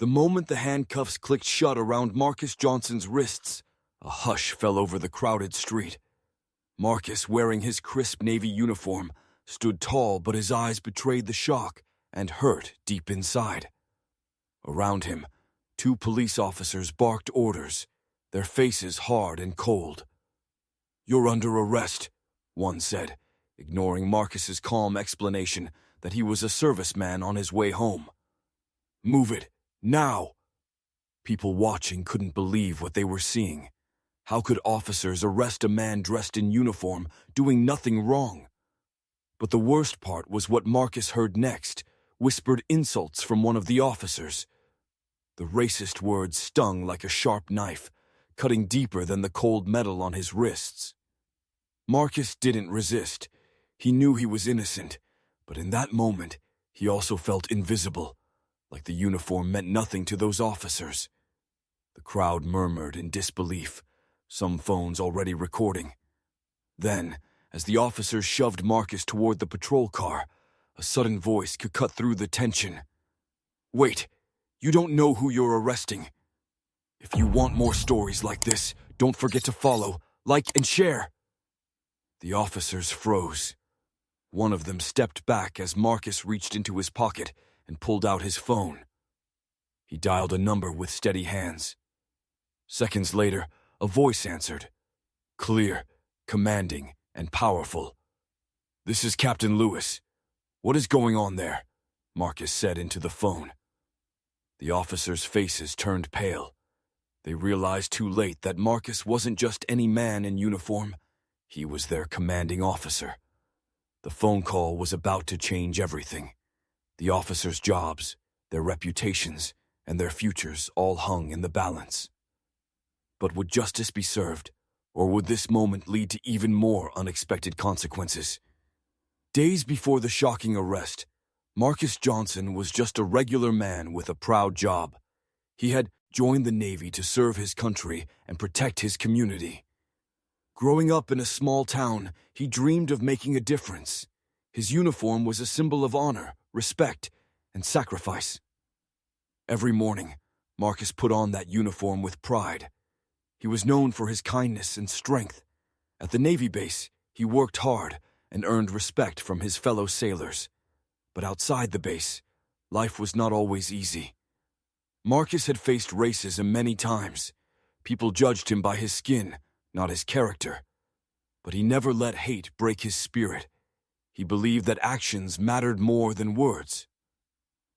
The moment the handcuffs clicked shut around Marcus Johnson's wrists, a hush fell over the crowded street. Marcus, wearing his crisp Navy uniform, stood tall, but his eyes betrayed the shock and hurt deep inside. Around him, 2 police officers barked orders, their faces hard and cold. "You're under arrest," one said, ignoring Marcus's calm explanation that he was a serviceman on his way home. "Move it, now!" People watching couldn't believe what they were seeing. How could officers arrest a man dressed in uniform, doing nothing wrong? But the worst part was what Marcus heard next, whispered insults from one of the officers. The racist words stung like a sharp knife, cutting deeper than the cold metal on his wrists. Marcus didn't resist. He knew he was innocent, but in that moment, he also felt invisible, like the uniform meant nothing to those officers. The crowd murmured in disbelief, some phones already recording. Then, as the officers shoved Marcus toward the patrol car, a sudden voice could cut through the tension. "Wait, you don't know who you're arresting. If you want more stories like this, don't forget to follow, like, and share." The officers froze. One of them stepped back as Marcus reached into his pocket and pulled out his phone. He dialed a number with steady hands. Seconds later, a voice answered. Clear, commanding, and powerful. "This is Captain Lewis. What is going on there?" Marcus said into the phone. The officers' faces turned pale. They realized too late that Marcus wasn't just any man in uniform. He was their commanding officer. The phone call was about to change everything. The officers' jobs, their reputations, and their futures all hung in the balance. But would justice be served, or would this moment lead to even more unexpected consequences? Days before the shocking arrest, Marcus Johnson was just a regular man with a proud job. He had joined the Navy to serve his country and protect his community. Growing up in a small town, he dreamed of making a difference. His uniform was a symbol of honor, respect, and sacrifice. Every morning, Marcus put on that uniform with pride. He was known for his kindness and strength. At the Navy base, he worked hard and earned respect from his fellow sailors. But outside the base, life was not always easy. Marcus had faced racism many times. People judged him by his skin, not his character. But he never let hate break his spirit. He believed that actions mattered more than words.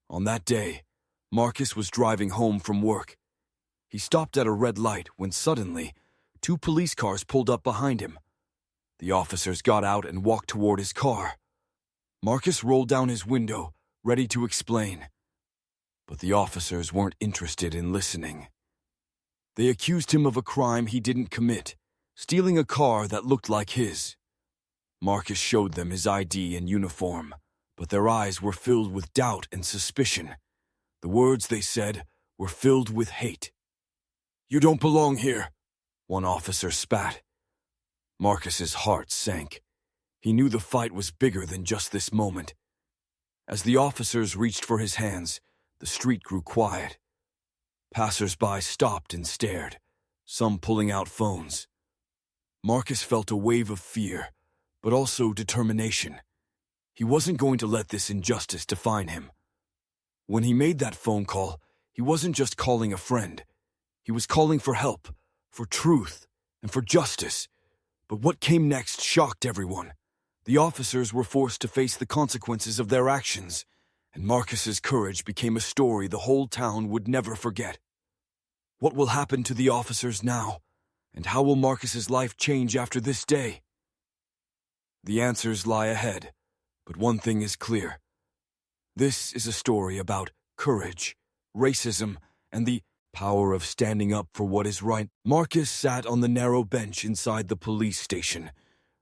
On that day, Marcus was driving home from work. He stopped at a red light when suddenly, 2 police cars pulled up behind him. The officers got out and walked toward his car. Marcus rolled down his window, ready to explain. But the officers weren't interested in listening. They accused him of a crime he didn't commit, stealing a car that looked like his. Marcus showed them his ID and uniform, but their eyes were filled with doubt and suspicion. The words they said were filled with hate. "You don't belong here," one officer spat. Marcus's heart sank. He knew the fight was bigger than just this moment. As the officers reached for his hands, the street grew quiet. Passers-by stopped and stared, some pulling out phones. Marcus felt a wave of fear, but also determination. He wasn't going to let this injustice define him. When he made that phone call, he wasn't just calling a friend. He was calling for help, for truth, and for justice. But what came next shocked everyone. The officers were forced to face the consequences of their actions, and Marcus's courage became a story the whole town would never forget. What will happen to the officers now? And how will Marcus's life change after this day? The answers lie ahead, but one thing is clear. This is a story about courage, racism, and the power of standing up for what is right. Marcus sat on the narrow bench inside the police station,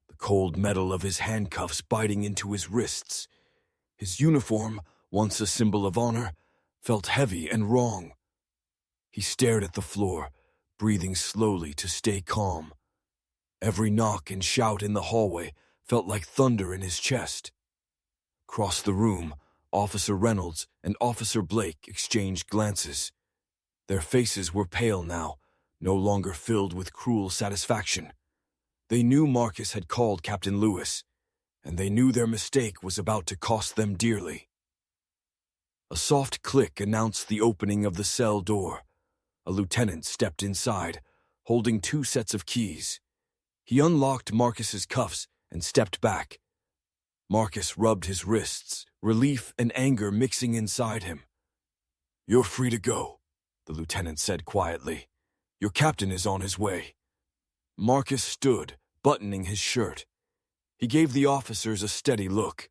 the cold metal of his handcuffs biting into his wrists. His uniform, once a symbol of honor, felt heavy and wrong. He stared at the floor, breathing slowly to stay calm. Every knock and shout in the hallway felt like thunder in his chest. Across the room, Officer Reynolds and Officer Blake exchanged glances. Their faces were pale now, no longer filled with cruel satisfaction. They knew Marcus had called Captain Lewis, and they knew their mistake was about to cost them dearly. A soft click announced the opening of the cell door. A lieutenant stepped inside, holding 2 sets of keys. He unlocked Marcus's cuffs and stepped back. Marcus rubbed his wrists, relief and anger mixing inside him. "You're free to go," the lieutenant said quietly. "Your captain is on his way." Marcus stood, buttoning his shirt. He gave the officers a steady look.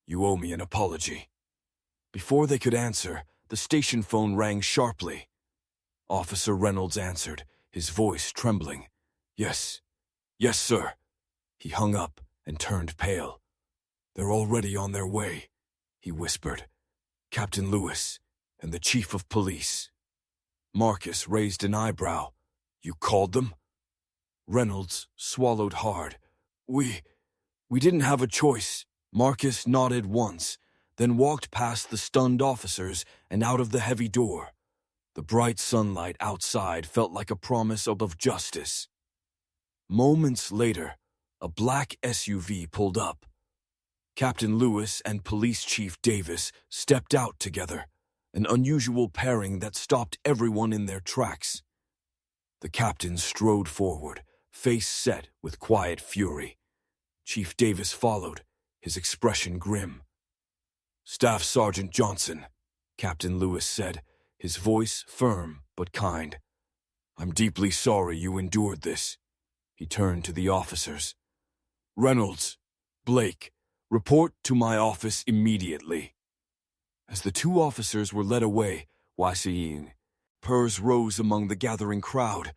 "You owe me an apology." Before they could answer, the station phone rang sharply. Officer Reynolds answered, his voice trembling. Yes, sir." He hung up and turned pale. "They're already on their way," he whispered. "Captain Lewis and the chief of police." Marcus raised an eyebrow. "You called them?" Reynolds swallowed hard. We didn't have a choice." Marcus nodded once, then walked past the stunned officers and out of the heavy door. The bright sunlight outside felt like a promise of justice. Moments later, a black SUV pulled up. Captain Lewis and Police Chief Davis stepped out together, an unusual pairing that stopped everyone in their tracks. The captain strode forward, face set with quiet fury. Chief Davis followed, his expression grim. "Staff Sergeant Johnson," Captain Lewis said, his voice firm but kind. "I'm deeply sorry you endured this." He turned to the officers. "Reynolds, Blake, report to my office immediately." As the 2 officers were led away, Waseeing, purrs rose among the gathering crowd.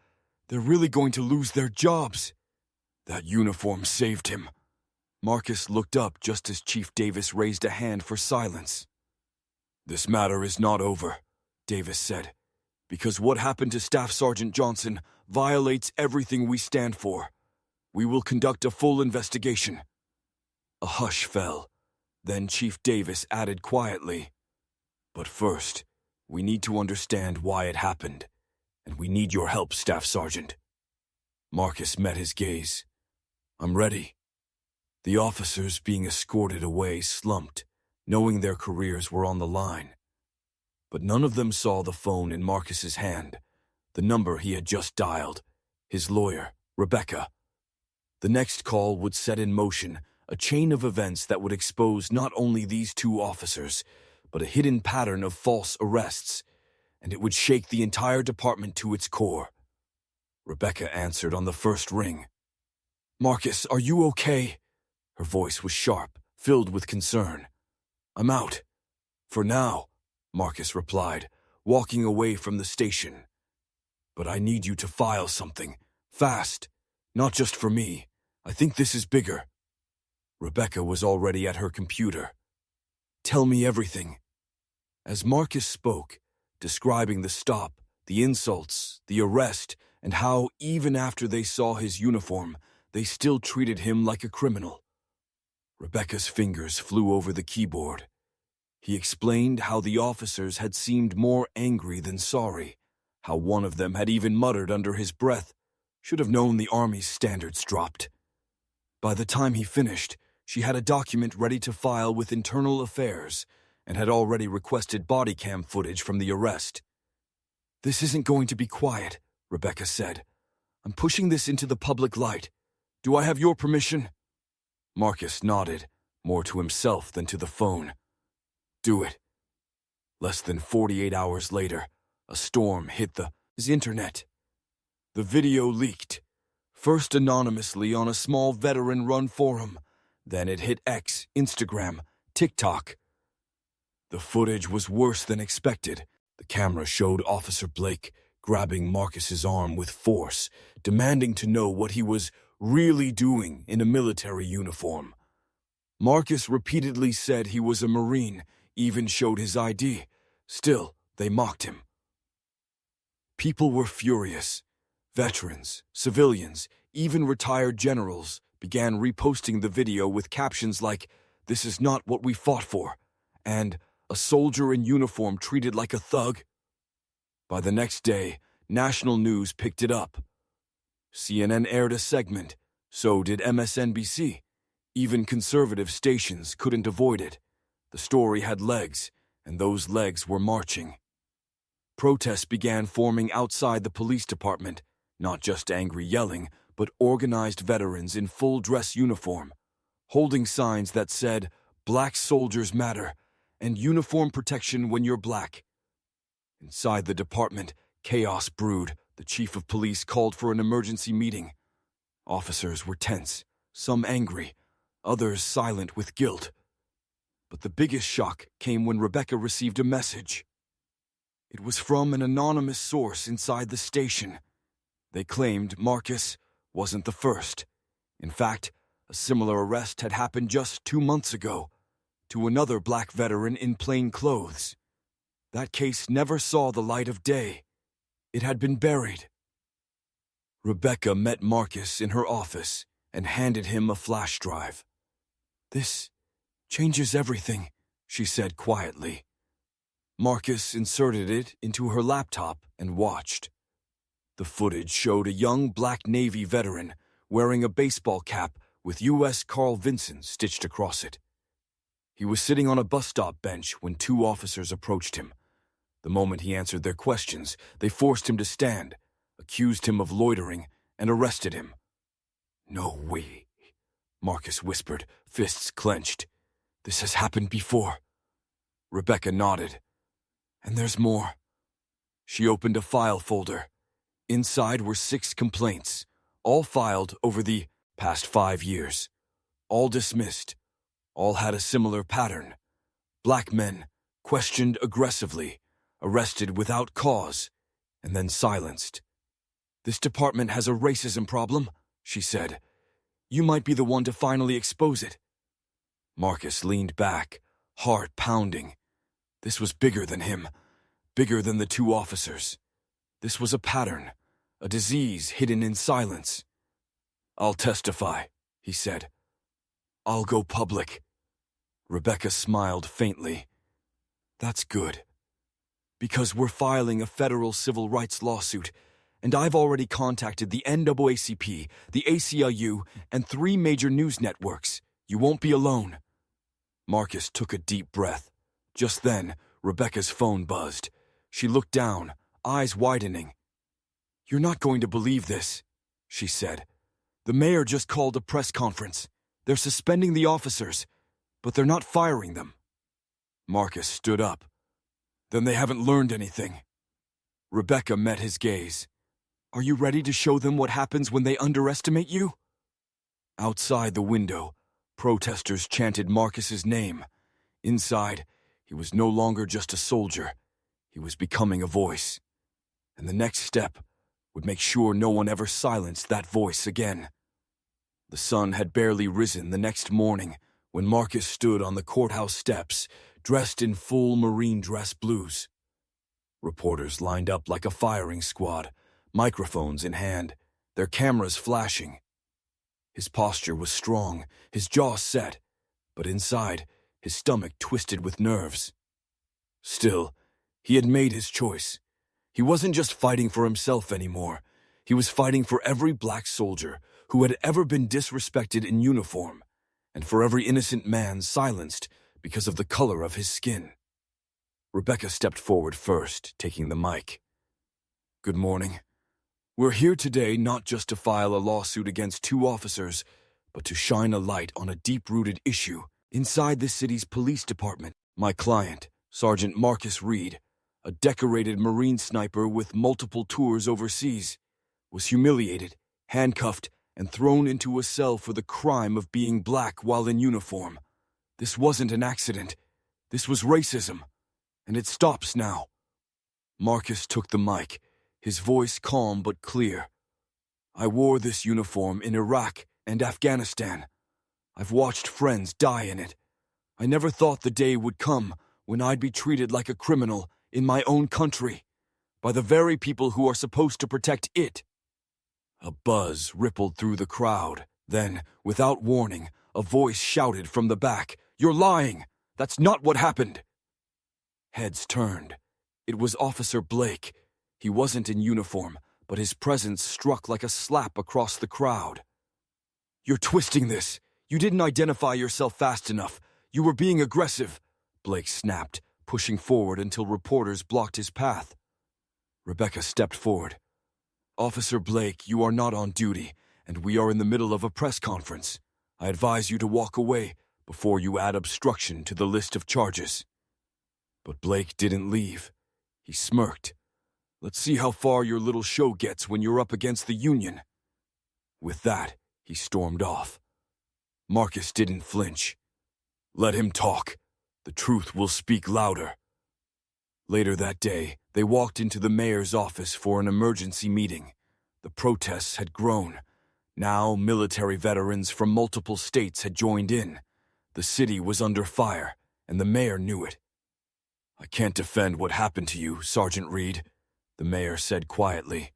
They're really going to lose their jobs. That uniform saved him. Marcus looked up just as Chief Davis raised a hand for silence. "This matter is not over," Davis said, "because what happened to Staff Sergeant Johnson violates everything we stand for. We will conduct a full investigation." A hush fell. Then Chief Davis added quietly, "But first, we need to understand why it happened, and we need your help, Staff Sergeant." Marcus met his gaze. "I'm ready." The officers being escorted away slumped, knowing their careers were on the line. But none of them saw the phone in Marcus's hand, the number he had just dialed, his lawyer, Rebecca. The next call would set in motion a chain of events that would expose not only these 2 officers, but a hidden pattern of false arrests, and it would shake the entire department to its core. Rebecca answered on the first ring. "Marcus, are you okay?" Her voice was sharp, filled with concern. "I'm out. For now," Marcus replied, walking away from the station. "But I need you to file something. Fast. Not just for me. I think this is bigger." Rebecca was already at her computer. "Tell me everything." As Marcus spoke, describing the stop, the insults, the arrest, and how, even after they saw his uniform, they still treated him like a criminal. Rebecca's fingers flew over the keyboard. He explained how the officers had seemed more angry than sorry, how one of them had even muttered under his breath, "Should have known the Army's standards dropped." By the time he finished, she had a document ready to file with Internal Affairs and had already requested body cam footage from the arrest. "This isn't going to be quiet," Rebecca said. "I'm pushing this into the public light. Do I have your permission?" Marcus nodded, more to himself than to the phone. "Do it." Less than 48 hours later, a storm hit the internet. The video leaked, first anonymously on a small veteran-run forum, then it hit X, Instagram, TikTok. The footage was worse than expected. The camera showed Officer Blake grabbing Marcus's arm with force, demanding to know what he was really doing in a military uniform. Marcus repeatedly said he was a Marine, even showed his ID. Still, they mocked him. People were furious. Veterans, civilians, even retired generals began reposting the video with captions like, "This is not what we fought for," and a soldier in uniform treated like a thug? By the next day, national news picked it up. CNN aired a segment, so did MSNBC. Even conservative stations couldn't avoid it. The story had legs, and those legs were marching. Protests began forming outside the police department, not just angry yelling, but organized veterans in full dress uniform, holding signs that said, "Black soldiers matter," and "Uniform protection when you're black." Inside the department, chaos brewed. The chief of police called for an emergency meeting. Officers were tense, some angry, others silent with guilt. But the biggest shock came when Rebecca received a message. It was from an anonymous source inside the station. They claimed Marcus wasn't the first. In fact, a similar arrest had happened just 2 months ago to another black veteran in plain clothes. That case never saw the light of day. It had been buried. Rebecca met Marcus in her office and handed him a flash drive. "This changes everything," she said quietly. Marcus inserted it into her laptop and watched. The footage showed a young black Navy veteran wearing a baseball cap with U.S. Carl Vinson stitched across it. He was sitting on a bus stop bench when 2 officers approached him. The moment he answered their questions, they forced him to stand, accused him of loitering, and arrested him. "No way," Marcus whispered, fists clenched. "This has happened before." Rebecca nodded. "And there's more." She opened a file folder. Inside were 6 complaints, all filed over the past 5 years. All dismissed. All had a similar pattern. Black men, questioned aggressively, arrested without cause, and then silenced. "This department has a racism problem," she said. "You might be the one to finally expose it." Marcus leaned back, heart pounding. This was bigger than him, bigger than the 2 officers. This was a pattern, a disease hidden in silence. "I'll testify," he said. "I'll go public." Rebecca smiled faintly. "That's good. Because we're filing a federal civil rights lawsuit, and I've already contacted the NAACP, the ACLU, and 3 major news networks. You won't be alone." Marcus took a deep breath. Just then, Rebecca's phone buzzed. She looked down, eyes widening. "You're not going to believe this," she said. "The mayor just called a press conference. They're suspending the officers, but they're not firing them." Marcus stood up. "Then they haven't learned anything." Rebecca met his gaze. "Are you ready to show them what happens when they underestimate you?" Outside the window, protesters chanted Marcus's name. Inside, he was no longer just a soldier. He was becoming a voice. And the next step would make sure no one ever silenced that voice again. The sun had barely risen the next morning when Marcus stood on the courthouse steps, dressed in full marine dress blues. Reporters lined up like a firing squad, microphones in hand, their cameras flashing. His posture was strong, his jaw set, but inside, his stomach twisted with nerves. Still, he had made his choice. He wasn't just fighting for himself anymore. He was fighting for every black soldier who had ever been disrespected in uniform, and for every innocent man silenced because of the color of his skin. Rebecca stepped forward first, taking the mic. "Good morning. We're here today not just to file a lawsuit against 2 officers, but to shine a light on a deep-rooted issue inside the city's police department. My client, Sergeant Marcus Reed, a decorated Marine sniper with multiple tours overseas, was humiliated, handcuffed, and thrown into a cell for the crime of being black while in uniform. This wasn't an accident. This was racism. And it stops now." Marcus took the mic, his voice calm but clear. "I wore this uniform in Iraq and Afghanistan. I've watched friends die in it. I never thought the day would come when I'd be treated like a criminal in my own country, by the very people who are supposed to protect it." A buzz rippled through the crowd. Then, without warning, a voice shouted from the back, "You're lying! That's not what happened. Heads turned. It was Officer Blake. He wasn't in uniform, but his presence struck like a slap across the crowd. You're twisting this. You didn't identify yourself fast enough. You were being aggressive, Blake snapped, pushing forward until reporters blocked his path. Rebecca stepped forward. Officer Blake, you are not on duty, and we are in the middle of a press conference. I advise you to walk away before you add obstruction to the list of charges. But Blake didn't leave. He smirked. Let's see how far your little show gets when you're up against the Union. With that, he stormed off. Marcus didn't flinch. Let him talk. The truth will speak louder. Later that day, they walked into the mayor's office for an emergency meeting. The protests had grown. Now, military veterans from multiple states had joined in. The city was under fire, and the mayor knew it. I can't defend what happened to you, Sergeant Reed, the mayor said quietly.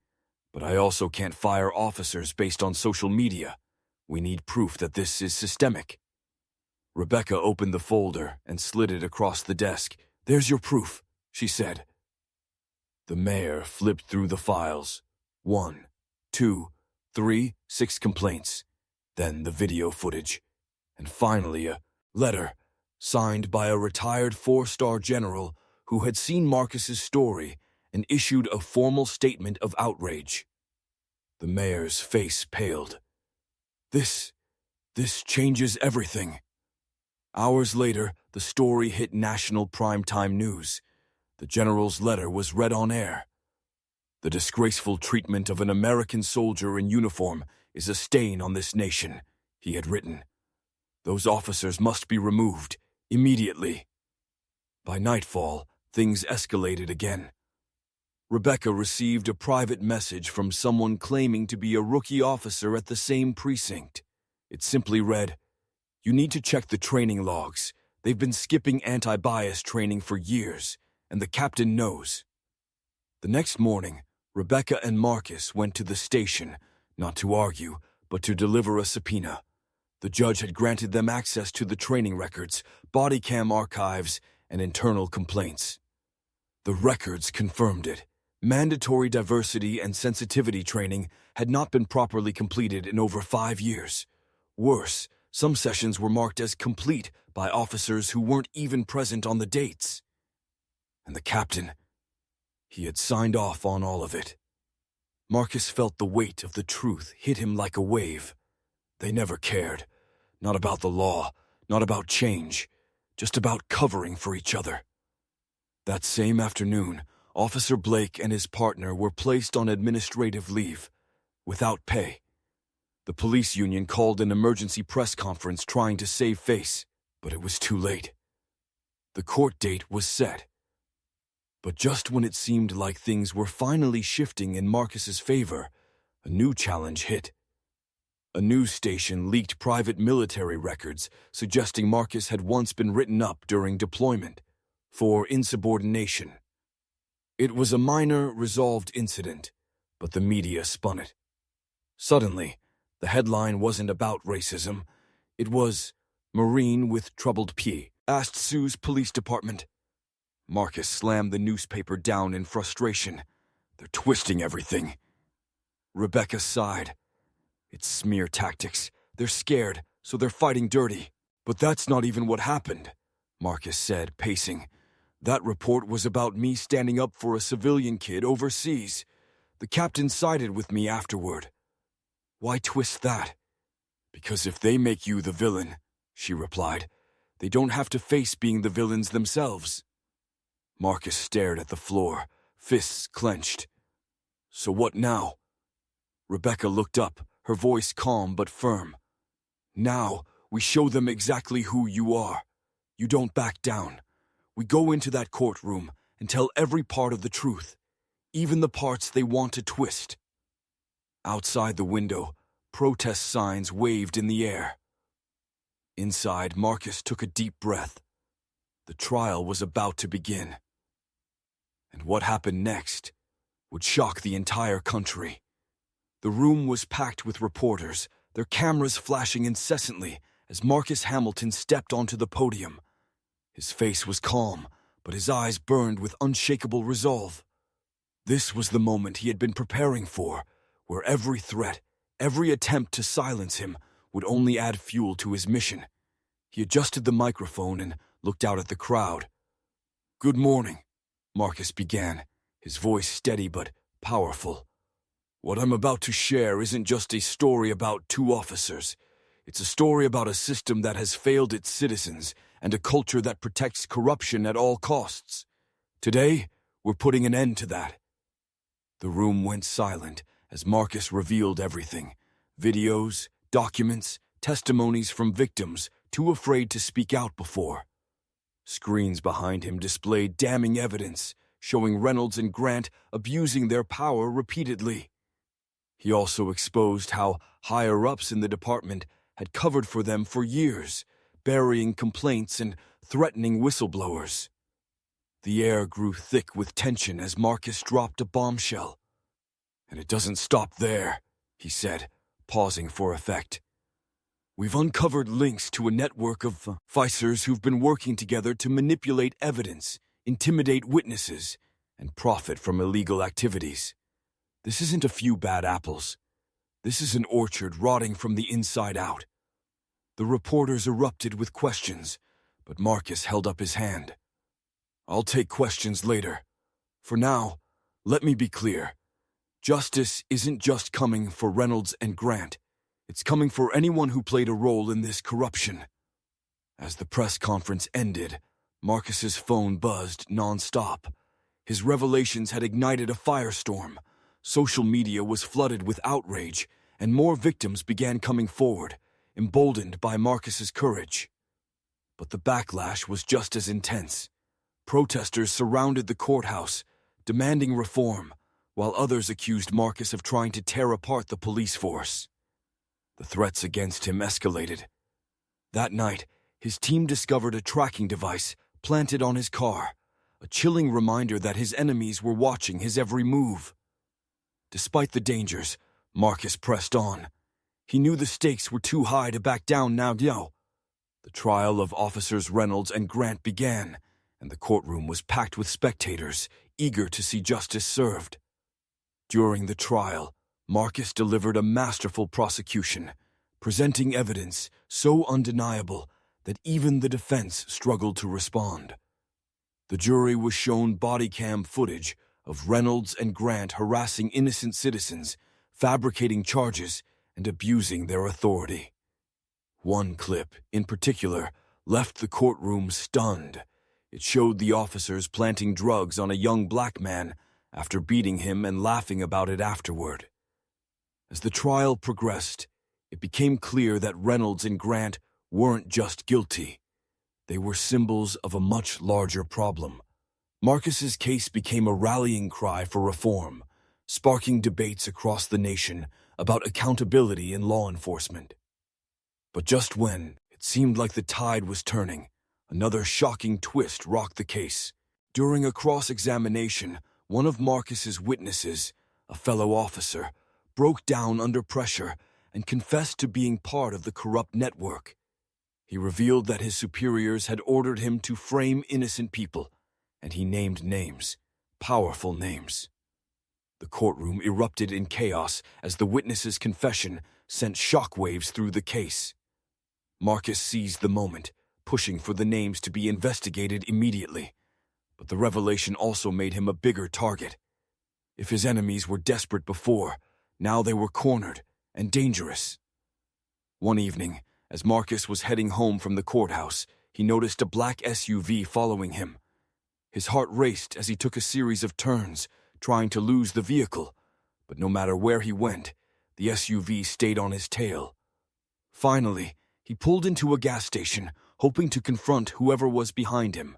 But I also can't fire officers based on social media. We need proof that this is systemic. Rebecca opened the folder and slid it across the desk. There's your proof, she said. The mayor flipped through the files. 1, 2, 3, 6 complaints. Then the video footage. And finally a letter signed by a retired 4-star general who had seen Marcus's story and issued a formal statement of outrage. The mayor's face paled. This changes everything. Hours later, the story hit national primetime news. The general's letter was read on air. The disgraceful treatment of an American soldier in uniform is a stain on this nation, he had written. Those officers must be removed, immediately. By nightfall, things escalated again. Rebecca received a private message from someone claiming to be a rookie officer at the same precinct. It simply read, "You need to check the training logs. They've been skipping anti-bias training for years, and the captain knows." The next morning, Rebecca and Marcus went to the station, not to argue, but to deliver a subpoena. The judge had granted them access to the training records, body cam archives, and internal complaints. The records confirmed it. Mandatory diversity and sensitivity training had not been properly completed in over 5 years. Worse, some sessions were marked as complete by officers who weren't even present on the dates. And the captain, he had signed off on all of it. Marcus felt the weight of the truth hit him like a wave. They never cared. Not about the law, not about change, just about covering for each other. That same afternoon, Officer Blake and his partner were placed on administrative leave, without pay. The police union called an emergency press conference trying to save face, but it was too late. The court date was set. But just when it seemed like things were finally shifting in Marcus's favor, a new challenge hit. A news station leaked private military records suggesting Marcus had once been written up during deployment for insubordination. It was a minor, resolved incident, but the media spun it. Suddenly, the headline wasn't about racism. It was, "Marine with troubled P. asked Sue's police department." Marcus slammed the newspaper down in frustration. They're twisting everything. Rebecca sighed. It's smear tactics. They're scared, so they're fighting dirty. But that's not even what happened, Marcus said, pacing. That report was about me standing up for a civilian kid overseas. The captain sided with me afterward. Why twist that? Because if they make you the villain, she replied, they don't have to face being the villains themselves. Marcus stared at the floor, fists clenched. So what now? Rebecca looked up, her voice calm but firm. Now, we show them exactly who you are. You don't back down. We go into that courtroom and tell every part of the truth, even the parts they want to twist. Outside the window, protest signs waved in the air. Inside, Marcus took a deep breath. The trial was about to begin. And what happened next would shock the entire country. The room was packed with reporters, their cameras flashing incessantly as Marcus Hamilton stepped onto the podium. His face was calm, but his eyes burned with unshakable resolve. This was the moment he had been preparing for, where every threat, every attempt to silence him would only add fuel to his mission. He adjusted the microphone and looked out at the crowd. "Good morning," Marcus began, his voice steady but powerful. "What I'm about to share isn't just a story about two officers. It's a story about a system that has failed its citizens and a culture that protects corruption at all costs. Today, we're putting an end to that." The room went silent as Marcus revealed everything: videos, documents, testimonies from victims too afraid to speak out before. Screens behind him displayed damning evidence, showing Reynolds and Grant abusing their power repeatedly. He also exposed how higher-ups in the department had covered for them for years, burying complaints and threatening whistleblowers. The air grew thick with tension as Marcus dropped a bombshell. "And it doesn't stop there," he said, pausing for effect. "We've uncovered links to a network of ficers who've been working together to manipulate evidence, intimidate witnesses, and profit from illegal activities. This isn't a few bad apples. This is an orchard rotting from the inside out." The reporters erupted with questions, but Marcus held up his hand. "I'll take questions later. For now, let me be clear. Justice isn't just coming for Reynolds and Grant. It's coming for anyone who played a role in this corruption." As the press conference ended, Marcus's phone buzzed nonstop. His revelations had ignited a firestorm. Social media was flooded with outrage, and more victims began coming forward, emboldened by Marcus's courage. But the backlash was just as intense. Protesters surrounded the courthouse, demanding reform, while others accused Marcus of trying to tear apart the police force. The threats against him escalated. That night, his team discovered a tracking device planted on his car, a chilling reminder that his enemies were watching his every move. Despite the dangers, Marcus pressed on. He knew the stakes were too high to back down now. The trial of Officers Reynolds and Grant began, and the courtroom was packed with spectators, eager to see justice served. During the trial, Marcus delivered a masterful prosecution, presenting evidence so undeniable that even the defense struggled to respond. The jury was shown body cam footage of Reynolds and Grant harassing innocent citizens, fabricating charges, and abusing their authority. One clip, in particular, left the courtroom stunned. It showed the officers planting drugs on a young black man after beating him and laughing about it afterward. As the trial progressed, it became clear that Reynolds and Grant weren't just guilty. They were symbols of a much larger problem. Marcus's case became a rallying cry for reform, sparking debates across the nation about accountability in law enforcement. But just when it seemed like the tide was turning, another shocking twist rocked the case. During a cross-examination, one of Marcus's witnesses, a fellow officer, broke down under pressure and confessed to being part of the corrupt network. He revealed that his superiors had ordered him to frame innocent people, and he named names, powerful names. The courtroom erupted in chaos as the witness's confession sent shockwaves through the case. Marcus seized the moment, pushing for the names to be investigated immediately. But the revelation also made him a bigger target. If his enemies were desperate before, now they were cornered and dangerous. One evening, as Marcus was heading home from the courthouse, he noticed a black SUV following him. His heart raced as he took a series of turns, trying to lose the vehicle, but no matter where he went, the SUV stayed on his tail. Finally, he pulled into a gas station, hoping to confront whoever was behind him.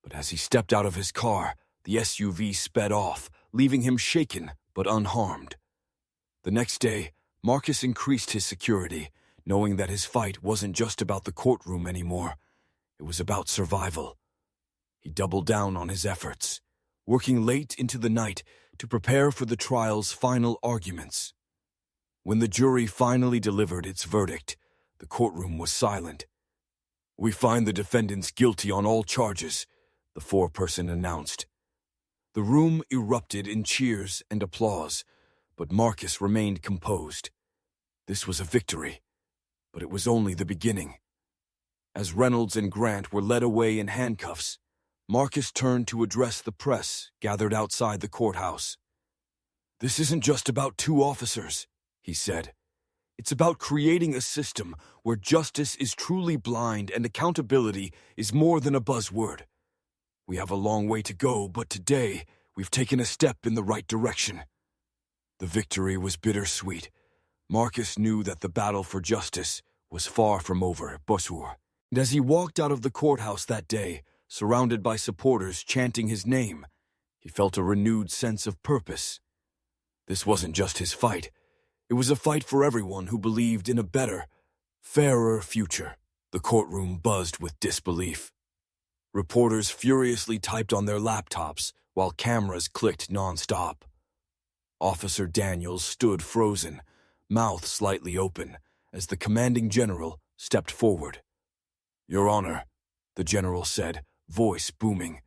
But as he stepped out of his car, the SUV sped off, leaving him shaken but unharmed. The next day, Marcus increased his security, knowing that his fight wasn't just about the courtroom anymore. It was about survival. He doubled down on his efforts, working late into the night to prepare for the trial's final arguments. When the jury finally delivered its verdict, the courtroom was silent. "We find the defendants guilty on all charges," the foreperson announced. The room erupted in cheers and applause, but Marcus remained composed. This was a victory, but it was only the beginning. As Reynolds and Grant were led away in handcuffs, Marcus turned to address the press gathered outside the courthouse. "This isn't just about two officers," he said. "It's about creating a system where justice is truly blind and accountability is more than a buzzword. We have a long way to go, but today we've taken a step in the right direction." The victory was bittersweet. Marcus knew that the battle for justice was far from over at Bosur. And as he walked out of the courthouse that day, surrounded by supporters chanting his name, he felt a renewed sense of purpose. This wasn't just his fight. It was a fight for everyone who believed in a better, fairer future. The courtroom buzzed with disbelief. Reporters furiously typed on their laptops while cameras clicked nonstop. Officer Daniels stood frozen, mouth slightly open, as the commanding general stepped forward. "Your Honor," the general said, voice booming,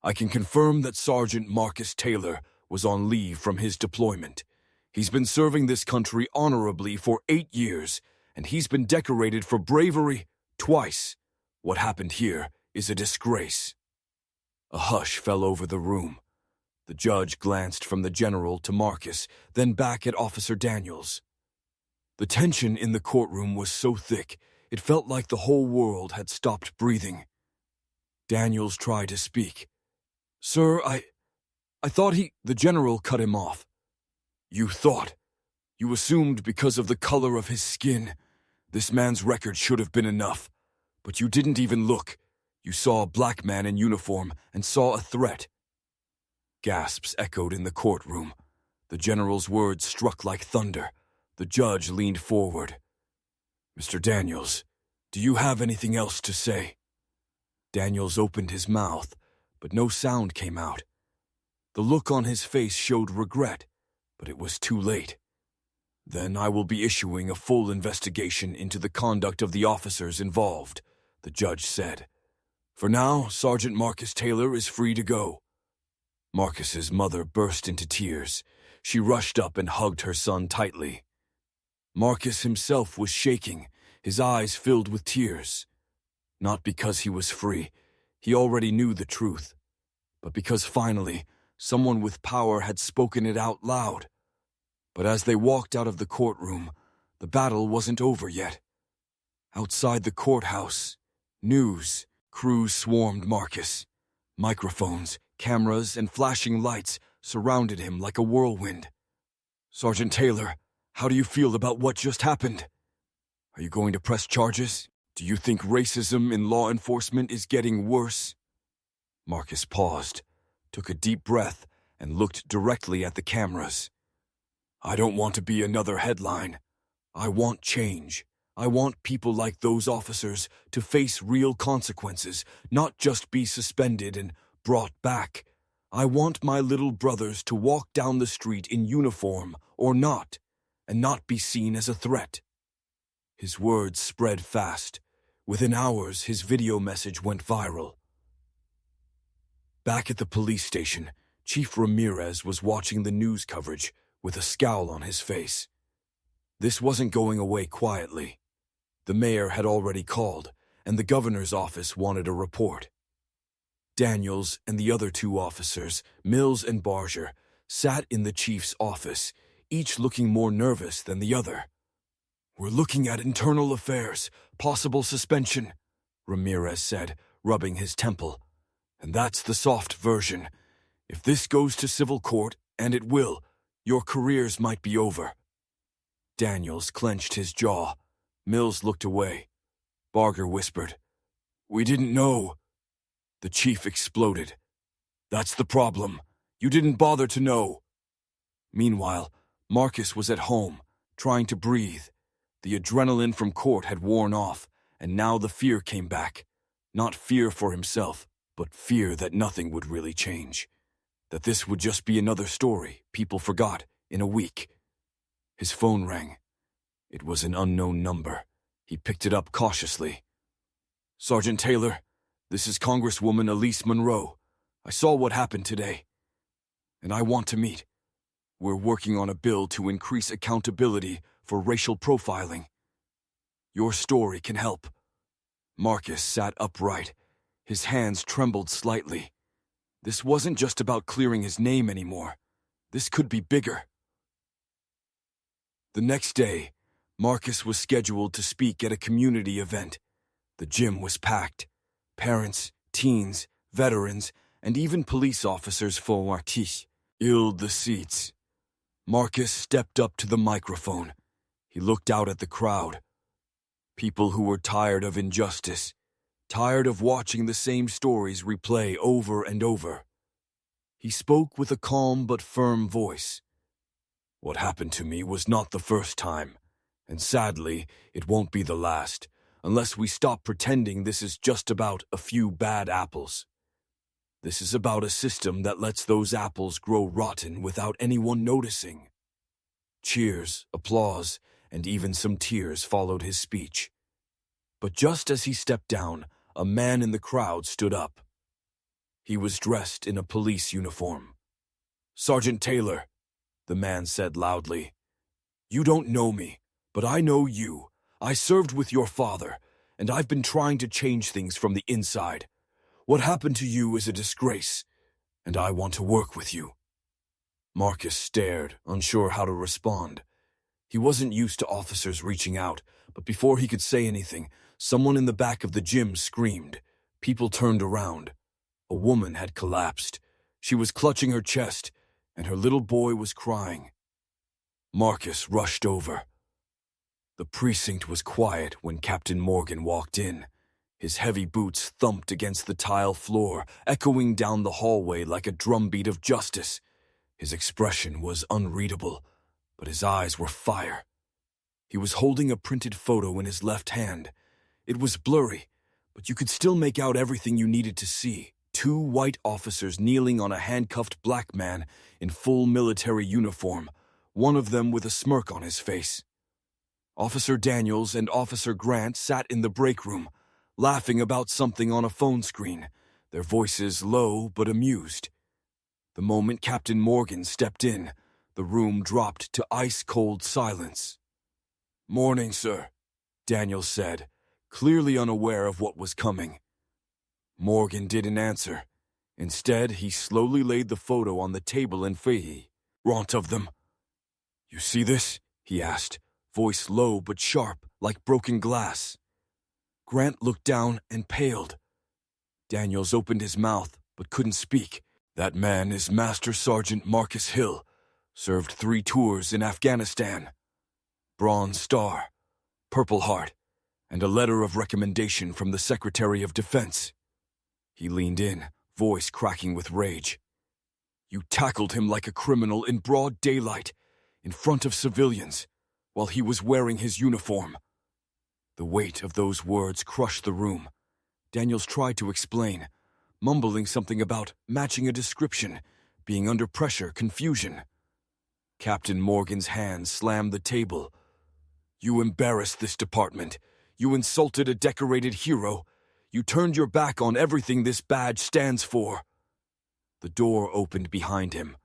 "I can confirm that Sergeant Marcus Taylor was on leave from his deployment. He's been serving this country honorably for 8 years, and he's been decorated for bravery twice. What happened here is a disgrace." A hush fell over the room. The judge glanced from the general to Marcus, then back at Officer Daniels. The tension in the courtroom was so thick, it felt like the whole world had stopped breathing. Daniels tried to speak. "Sir, I thought he—" The general cut him off. "You thought. You assumed because of the color of his skin. This man's record should have been enough. But you didn't even look. You saw a black man in uniform and saw a threat." Gasps echoed in the courtroom. The general's words struck like thunder. The judge leaned forward. "Mr. Daniels, do you have anything else to say?" Daniels opened his mouth, but no sound came out. The look on his face showed regret, but it was too late. "Then I will be issuing a full investigation into the conduct of the officers involved," the judge said. "For now, Sergeant Marcus Taylor is free to go." Marcus's mother burst into tears. She rushed up and hugged her son tightly. Marcus himself was shaking, his eyes filled with tears. Not because he was free, he already knew the truth, but because finally someone with power had spoken it out loud. But as they walked out of the courtroom, the battle wasn't over yet. Outside the courthouse, news crews swarmed Marcus. Microphones, cameras, and flashing lights surrounded him like a whirlwind. "Sergeant Taylor, how do you feel about what just happened? Are you going to press charges? Do you think racism in law enforcement is getting worse?" Marcus paused, took a deep breath, and looked directly at the cameras. "I don't want to be another headline. I want change. I want people like those officers to face real consequences, not just be suspended and brought back. I want my little brothers to walk down the street in uniform or not, and not be seen as a threat." His words spread fast. Within hours, his video message went viral. Back at the police station, Chief Ramirez was watching the news coverage with a scowl on his face. This wasn't going away quietly. The mayor had already called, and the governor's office wanted a report. Daniels and the other two officers, Mills and Barger, sat in the chief's office, each looking more nervous than the other. "We're looking at internal affairs, possible suspension," Ramirez said, rubbing his temple. "And that's the soft version. If this goes to civil court, and it will, your careers might be over." Daniels clenched his jaw. Mills looked away. Barger whispered, "We didn't know." The chief exploded. "That's the problem. You didn't bother to know." Meanwhile, Marcus was at home, trying to breathe. The adrenaline from court had worn off, and now the fear came back. Not fear for himself, but fear that nothing would really change. That this would just be another story people forgot in a week. His phone rang. It was an unknown number. He picked it up cautiously. Sergeant Taylor, this is Congresswoman Elise Monroe. I saw what happened today, and I want to meet. We're working on a bill to increase accountability for racial profiling. Your story can help. Marcus sat upright. His hands trembled slightly. This wasn't just about clearing his name anymore. This could be bigger. The next day, Marcus was scheduled to speak at a community event. The gym was packed. Parents, teens, veterans, and even police officers filled the seats. Marcus stepped up to the microphone. He looked out at the crowd. People who were tired of injustice, tired of watching the same stories replay over and over. He spoke with a calm but firm voice. What happened to me was not the first time, and sadly, it won't be the last, unless we stop pretending this is just about a few bad apples. This is about a system that lets those apples grow rotten without anyone noticing. Cheers, applause, and even some tears followed his speech. But just as he stepped down, a man in the crowd stood up. He was dressed in a police uniform. "Sergeant Taylor," the man said loudly, "you don't know me, but I know you. I served with your father, and I've been trying to change things from the inside. What happened to you is a disgrace, and I want to work with you." Marcus stared, unsure how to respond. He wasn't used to officers reaching out, but before he could say anything, someone in the back of the gym screamed. People turned around. A woman had collapsed. She was clutching her chest, and her little boy was crying. Marcus rushed over. The precinct was quiet when Captain Morgan walked in. His heavy boots thumped against the tile floor, echoing down the hallway like a drumbeat of justice. His expression was unreadable, but his eyes were fire. He was holding a printed photo in his left hand. It was blurry, but you could still make out everything you needed to see. 2 white officers kneeling on a handcuffed black man in full military uniform, one of them with a smirk on his face. Officer Daniels and Officer Grant sat in the break room, laughing about something on a phone screen, their voices low but amused. The moment Captain Morgan stepped in, the room dropped to ice-cold silence. "Morning, sir," Daniels said, clearly unaware of what was coming. Morgan didn't answer. Instead, he slowly laid the photo on the table in front of them. "You see this?" he asked, voice low but sharp, like broken glass. Grant looked down and paled. Daniels opened his mouth but couldn't speak. "That man is Master Sergeant Marcus Hill, served 3 tours in Afghanistan. Bronze Star, Purple Heart, and a letter of recommendation from the Secretary of Defense." He leaned in, voice cracking with rage. "You tackled him like a criminal in broad daylight, in front of civilians, while he was wearing his uniform." The weight of those words crushed the room. Daniels tried to explain, mumbling something about matching a description, being under pressure, confusion. Captain Morgan's hand slammed the table. "You embarrassed this department. You insulted a decorated hero. You turned your back on everything this badge stands for." The door opened behind him.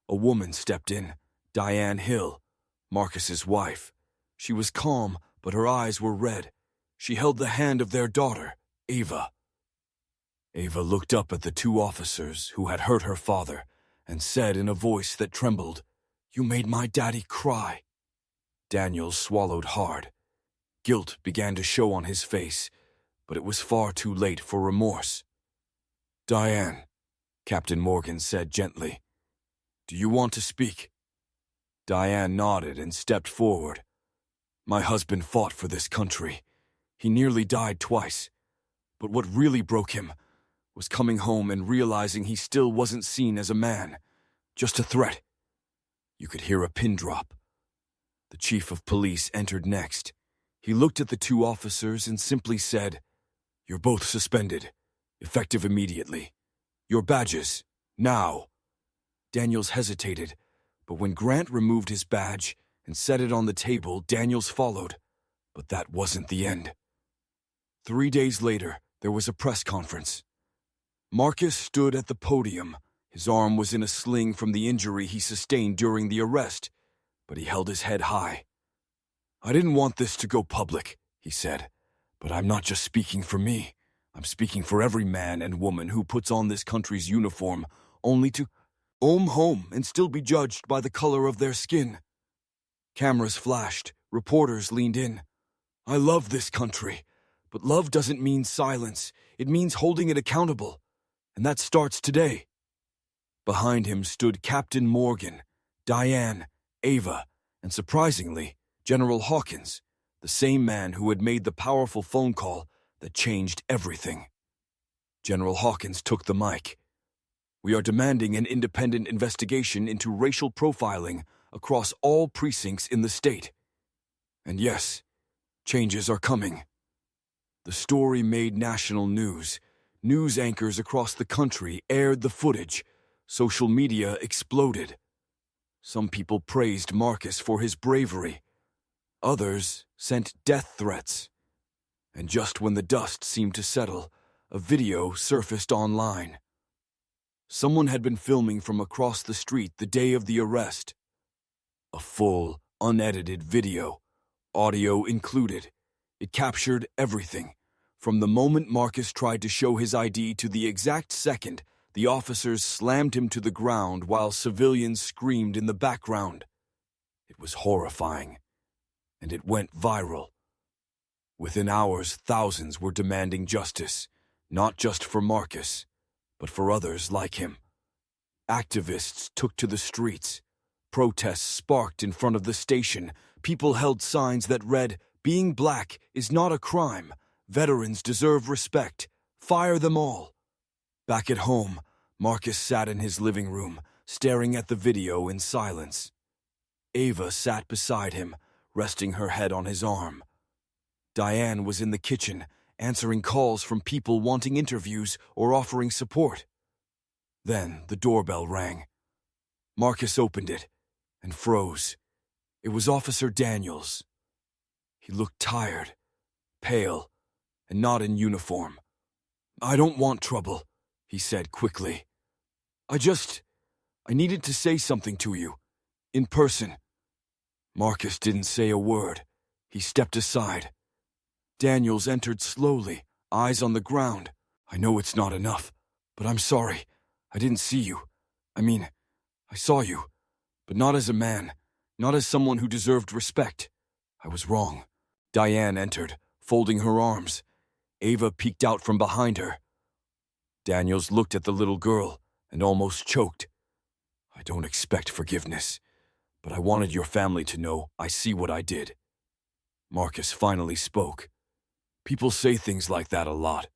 A woman stepped in, Diane Hill, Marcus's wife. She was calm, but her eyes were red. She held the hand of their daughter, Ava. Ava looked up at the 2 officers who had hurt her father and said in a voice that trembled, "You made my daddy cry." Daniels swallowed hard. Guilt began to show on his face, but it was far too late for remorse. "Diane," Captain Morgan said gently, "do you want to speak?" Diane nodded and stepped forward. "My husband fought for this country. He nearly died twice. But what really broke him was coming home and realizing he still wasn't seen as a man, just a threat." You could hear a pin drop. The chief of police entered next. He looked at the 2 officers and simply said, "You're both suspended, effective immediately. Your badges, now." Daniels hesitated, but when Grant removed his badge and set it on the table, Daniels followed. But that wasn't the end. 3 days later, there was a press conference. Marcus stood at the podium. His arm was in a sling from the injury he sustained during the arrest, but he held his head high. "I didn't want this to go public," he said, "but I'm not just speaking for me. I'm speaking for every man and woman who puts on this country's uniform only to go home and still be judged by the color of their skin." Cameras flashed. Reporters leaned in. "I love this country, but love doesn't mean silence. It means holding it accountable. And that starts today." Behind him stood Captain Morgan, Diane, Ava, and surprisingly, General Hawkins, the same man who had made the powerful phone call that changed everything. General Hawkins took the mic. "We are demanding an independent investigation into racial profiling across all precincts in the state. And yes, changes are coming." The story made national news. News anchors across the country aired the footage. Social media exploded. Some people praised Marcus for his bravery. Others sent death threats. And just when the dust seemed to settle, a video surfaced online. Someone had been filming from across the street the day of the arrest. A full, unedited video, audio included. It captured everything, from the moment Marcus tried to show his ID to the exact second the officers slammed him to the ground while civilians screamed in the background. It was horrifying, and it went viral. Within hours, thousands were demanding justice, not just for Marcus, but for others like him. Activists took to the streets. Protests sparked in front of the station. People held signs that read, "Being black is not a crime. Veterans deserve respect. Fire them all." Back at home, Marcus sat in his living room, staring at the video in silence. Ava sat beside him, resting her head on his arm. Diane was in the kitchen, answering calls from people wanting interviews or offering support. Then the doorbell rang. Marcus opened it and froze. It was Officer Daniels. He looked tired, pale, and not in uniform. "I don't want trouble," he said quickly. I needed to say something to you, in person." Marcus didn't say a word. He stepped aside. Daniels entered slowly, eyes on the ground. "I know it's not enough, but I'm sorry. I didn't see you. I saw you, but not as a man, not as someone who deserved respect. I was wrong." Diane entered, folding her arms. Ava peeked out from behind her. Daniels looked at the little girl and almost choked. "I don't expect forgiveness, but I wanted your family to know I see what I did." Marcus finally spoke. "People say things like that a lot.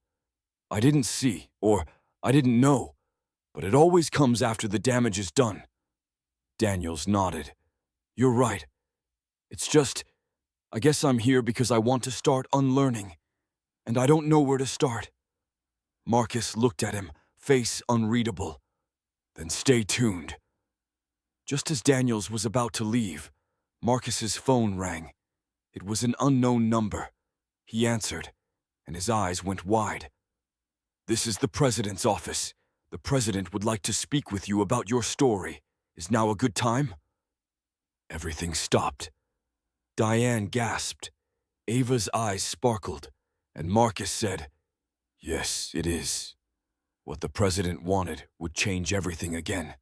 I didn't see, or I didn't know, but it always comes after the damage is done." Daniels nodded. "You're right. It's just, I guess I'm here because I want to start unlearning, and I don't know where to start." Marcus looked at him, face unreadable. "Then stay tuned." Just as Daniels was about to leave, Marcus's phone rang. It was an unknown number. He answered, and his eyes went wide. "This is the President's office. The President would like to speak with you about your story. Is now a good time?" Everything stopped. Diane gasped. Ava's eyes sparkled, and Marcus said, "Yes, it is. What the President wanted would change everything again."